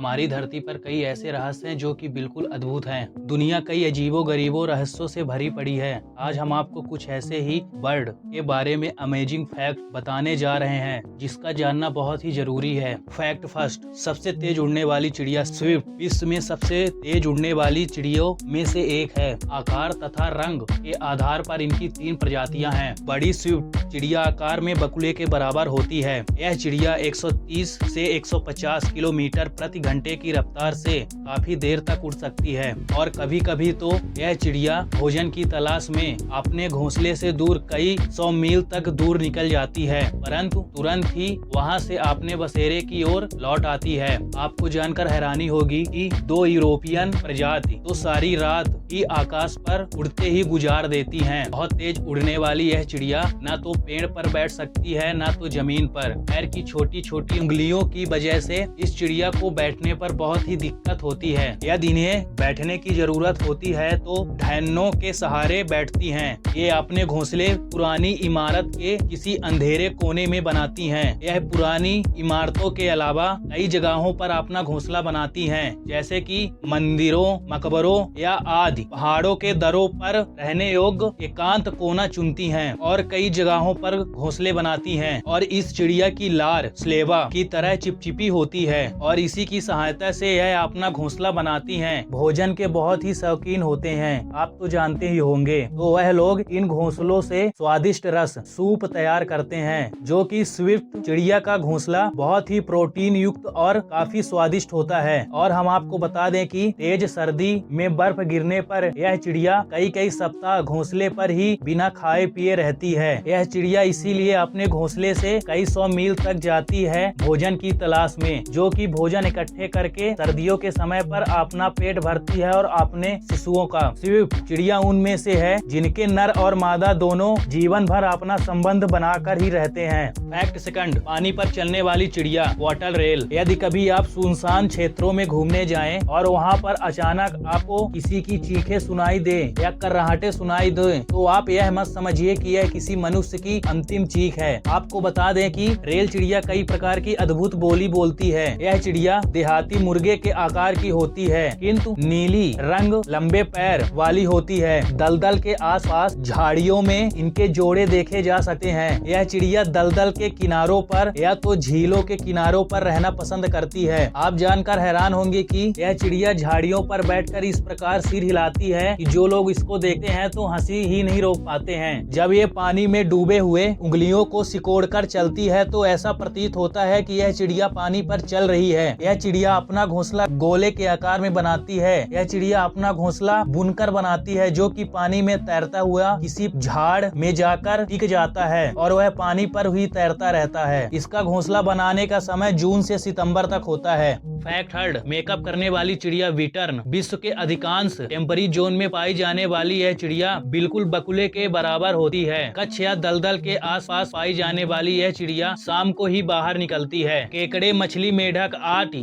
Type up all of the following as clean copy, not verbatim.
हमारी धरती पर कई ऐसे रहस्य हैं जो कि बिल्कुल अद्भुत हैं। दुनिया कई अजीबो गरीबो रहस्यों से भरी पड़ी है। आज हम आपको कुछ ऐसे ही बर्ड के बारे में अमेजिंग फैक्ट बताने जा रहे हैं जिसका जानना बहुत ही जरूरी है। फैक्ट फर्स्ट, सबसे तेज उड़ने वाली चिड़िया स्विफ्ट विश्व में सबसे तेज उड़ने वाली चिड़ियों में से एक है। आकार तथा रंग के आधार पर इनकी 3 प्रजातियां हैं। बड़ी स्विफ्ट चिड़िया आकार में बकुले के बराबर होती है। यह चिड़िया 130 से 150 किलोमीटर प्रति घंटे की रफ्तार से काफी देर तक उड़ सकती है और कभी कभी तो यह चिड़िया भोजन की तलाश में अपने घोंसले से दूर कई 100 मील तक दूर निकल जाती है, परंतु तुरंत ही वहां से अपने बसेरे की ओर लौट आती है। आपको जानकर हैरानी होगी कि 2 यूरोपियन प्रजाति तो सारी रात ही आकाश पर उड़ते ही गुजार देती हैं। बहुत तेज उड़ने वाली यह चिड़िया न तो पेड़ पर बैठ सकती है न तो जमीन पर। पैर की छोटी छोटी उंगलियों की वजह से इस चिड़िया को बैठने पर बहुत ही दिक्कत होती है। यदि इन्हें बैठने की जरूरत होती है तो ढैनों के सहारे बैठती हैं। ये अपने घोंसले पुरानी इमारत के किसी अंधेरे कोने में बनाती हैं। यह पुरानी इमारतों के अलावा कई जगहों पर अपना घोंसला बनाती हैं, जैसे कि मंदिरों, मकबरों या आदि। पहाड़ों के दरों पर रहने योग्य एकांत कोना चुनती हैं और कई जगहों पर घोंसले बनाती हैं। और इस चिड़िया की लार स्लेवा की तरह चिपचिपी होती है और इसी की सहायता से यह अपना घोंसला बनाती हैं। भोजन के बहुत ही शौकीन होते हैं, आप तो जानते ही होंगे। तो वह लोग इन घोंसलों से स्वादिष्ट रस सूप तैयार करते हैं, जो कि स्विफ्ट चिड़िया का घोंसला बहुत ही प्रोटीन युक्त और काफी स्वादिष्ट होता है। और हम आपको बता दें कि तेज सर्दी में बर्फ गिरने पर यह चिड़िया कई सप्ताह घोंसले पर ही बिना खाए पिए रहती है। यह चिड़िया इसीलिए अपने घोंसले से कई 100 मील तक जाती है भोजन की तलाश में, जो कि भोजन इकट्ठे करके सर्दियों के समय पर अपना पेट भरती है और अपने शिशुओं का। स्विफ्ट चिड़िया उनमें से है जिनके नर और मादा दोनों जीवन भर अपना संबंध बनाकर ही रहते हैं। फैक्ट सेकंड, पानी पर चलने वाली चिड़िया वाटर रेल। यदि कभी आप सुनसान क्षेत्रों में घूमने जाएं और वहां पर अचानक आपको किसी की चीखें सुनाई दे या कर्राहटे सुनाई दे, तो आप यह मत समझिए कि यह किसी मनुष्य की अंतिम चीख है। आपको बता दें कि रेल चिड़िया कई प्रकार की अद्भुत बोली बोलती है। यह चिड़िया देहाती मुर्गे के आकार की होती है, किंतु नीली रंग, लंबे पैर वाली होती है। दलदल के आसपास झाड़ियों में इनके जोड़े देखे जा सकते हैं। यह चिड़िया दलदल के किनारों पर या तो झीलों के किनारों पर रहना पसंद करती है। आप जानकर हैरान होंगे कि यह चिड़िया झाड़ियों पर बैठकर इस प्रकार सिर हिलाती है कि जो लोग इसको देखते हैं तो हंसी ही नहीं रोक पाते हैं। जब ये पानी में डूबे हुए उंगलियों को सिकोड़कर चलती है तो ऐसा प्रतीत होता है कि यह चिड़िया पानी पर चल रही है। यह चिड़िया अपना घोंसला गोले के आकार में बनाती है। यह चिड़िया अपना घोंसला बुनकर बनाती है, जो कि पानी में तैरता हुआ किसी झाड़ में जाकर टिक जाता है और वह पानी पर ही तैरता रहता है। इसका घोंसला बनाने का समय जून से सितंबर तक होता है। फैक्ट थर्ड, मेकअप करने वाली चिड़िया विटर्न। विश्व के अधिकांश टेम्परेट जोन में पाई जाने वाली यह चिड़िया बिल्कुल बकुले के बराबर होती है। कच्छ या दलदल के आसपास पाई जाने वाली यह चिड़िया शाम को ही बाहर निकलती है। केकड़े, मछली, मेढक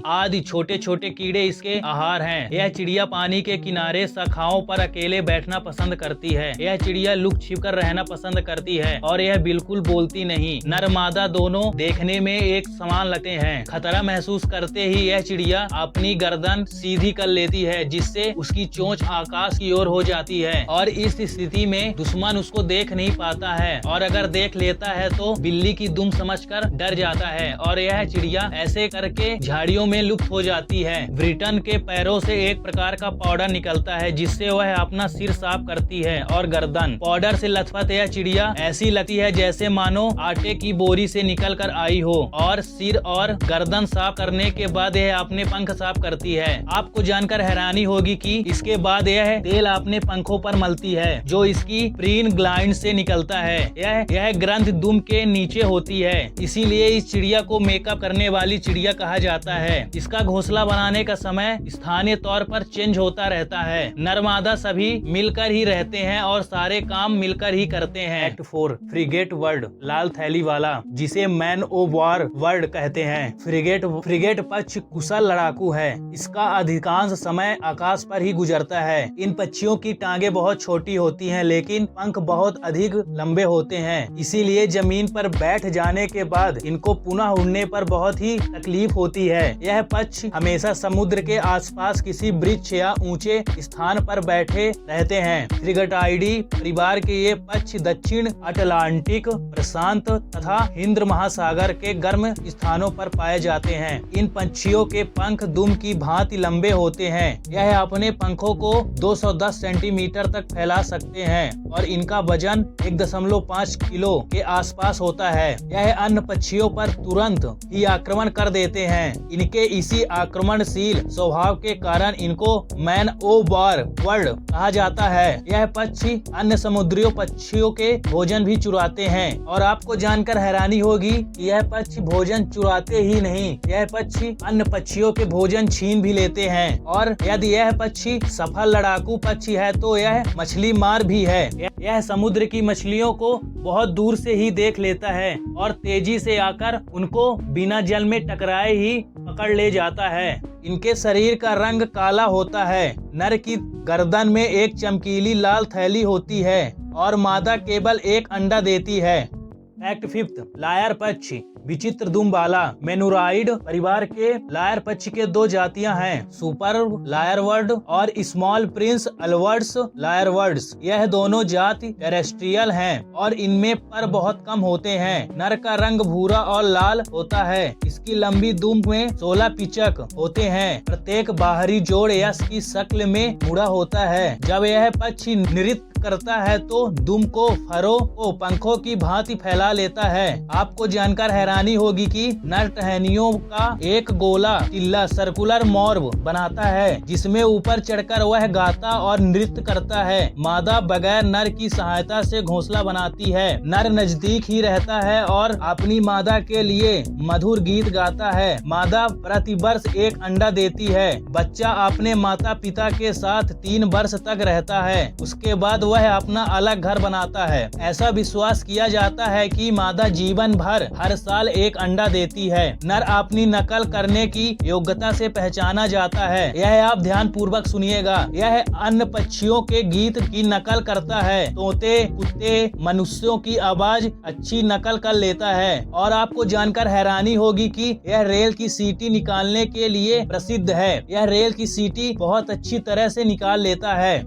आदि छोटे छोटे कीड़े इसके आहार हैं। यह चिड़िया पानी के किनारे शाखाओं पर अकेले बैठना पसंद करती है। यह चिड़िया लुक छिप कर रहना पसंद करती है और यह बिल्कुल बोलती नहीं। नर मादा दोनों देखने में एक समान लगते हैं। खतरा महसूस करते ही यह चिड़िया अपनी गर्दन सीधी कर लेती है, जिससे उसकी चोंच आकाश की ओर हो जाती है और इस स्थिति में दुश्मन उसको देख नहीं पाता है, और अगर देख लेता है तो बिल्ली की दुम समझकर डर जाता है और यह चिड़िया ऐसे करके झाड़ियों में लुप्त हो जाती है। ब्रिटन के पैरों से एक प्रकार का पाउडर निकलता है जिससे वह अपना सिर साफ करती है और गर्दन। पाउडर से लथपथ यह चिड़िया ऐसी लगती है जैसे मानो आटे की बोरी से निकल कर आई हो, और सिर और गर्दन साफ करने के बाद यह अपने पंख साफ करती है। आपको जानकर हैरानी होगी कि इसके बाद यह तेल अपने पंखों पर मलती है, जो इसकी प्रीन ग्लैंड से निकलता है। यह ग्रंथ दुम के नीचे होती है, इसीलिए इस चिड़िया को मेकअप करने वाली चिड़िया कहा जाता है। इसका घोंसला बनाने का समय स्थानीय तौर पर चेंज होता रहता है। नर मादा सभी मिलकर ही रहते हैं और सारे काम मिलकर ही करते हैं। एक्ट 4, फ्रिगेट वर्ड, लाल थैली वाला, जिसे मैन ओ वॉर वर्ड कहते हैं। फ्रिगेट पक्ष कुशल लड़ाकू है। इसका अधिकांश समय आकाश पर ही गुजरता है। इन पक्षियों की टांगे बहुत छोटी होती हैं, लेकिन पंख बहुत अधिक लंबे होते हैं, इसीलिए जमीन पर बैठ जाने के बाद इनको पुनः उड़ने पर बहुत ही तकलीफ होती है। यह पक्षी हमेशा समुद्र के आसपास किसी वृक्ष या ऊंचे स्थान पर बैठे रहते हैं। फ्रिगेटाइडी परिवार के ये पक्षी दक्षिण अटलांटिक, प्रशांत तथा हिंद महासागर के गर्म स्थानों पर पाए जाते हैं। इन पक्षियों के पंख दुम की भांति लंबे होते हैं। यह अपने पंखों को 210 सेंटीमीटर तक फैला सकते हैं और इनका वजन 1.5 किलो के आसपास होता है। यह अन्य पक्षियों पर तुरंत ही आक्रमण कर देते हैं। इनके इसी आक्रमणशील स्वभाव के कारण इनको मैन ओ बार बर्ड कहा जाता है। यह पक्षी अन्य समुद्री पक्षियों के भोजन भी चुराते हैं और आपको जानकर हैरानी होगी कि यह पक्षी भोजन चुराते ही नहीं, यह पक्षी अन्य पक्षियों के भोजन छीन भी लेते हैं। और यदि यह पक्षी सफल लड़ाकू पक्षी है तो यह मछली मार भी है। यह समुद्र की मछलियों को बहुत दूर से ही देख लेता है और तेजी से आकर उनको बिना जल में टकराए ही पकड़ ले जाता है। इनके शरीर का रंग काला होता है। नर की गर्दन में एक चमकीली लाल थैली होती है और मादा केवल एक अंडा देती है। फैक्ट 5, लायर पक्षी विचित्र दुम वाला। मेनुराइड परिवार के लायर पक्षी के 2 जातियां हैं, सुपर लायरवर्ड और स्मॉल प्रिंस अल्वर्ड्स लायरवर्ड्स। यह दोनों जाति टेरेस्ट्रियल हैं और इनमें पर बहुत कम होते हैं। नर का रंग भूरा और लाल होता है। इसकी लंबी दुम में 16 पिचक होते हैं। प्रत्येक बाहरी जोड़ यश की शक्ल में मुड़ा होता है। जब यह पक्षी नृत्य करता है तो दुम को फरों को पंखों की भांति फैला लेता है। आपको जानकर हैरानी होगी कि नर टहनियों का एक गोला टिल्ला सर्कुलर मॉर्ब बनाता है जिसमें ऊपर चढ़कर वह गाता और नृत्य करता है। मादा बगैर नर की सहायता से घोंसला बनाती है। नर नजदीक ही रहता है और अपनी मादा के लिए मधुर गीत गाता है। मादा प्रतिवर्ष एक अंडा देती है। बच्चा अपने माता पिता के साथ 3 वर्ष तक रहता है। उसके बाद वह अपना अलग घर बनाता है। ऐसा विश्वास किया जाता है कि मादा जीवन भर हर साल एक अंडा देती है। नर अपनी नकल करने की योग्यता से पहचाना जाता है। यह आप ध्यान पूर्वक सुनिएगा। यह अन्य पक्षियों के गीत की नकल करता है। तोते, कुत्ते, मनुष्यों की आवाज अच्छी नकल कर लेता है। और आपको जानकर हैरानी होगी कि यह रेल की सीटी निकालने के लिए प्रसिद्ध है। यह रेल की सीटी बहुत अच्छी तरह से निकाल लेता है।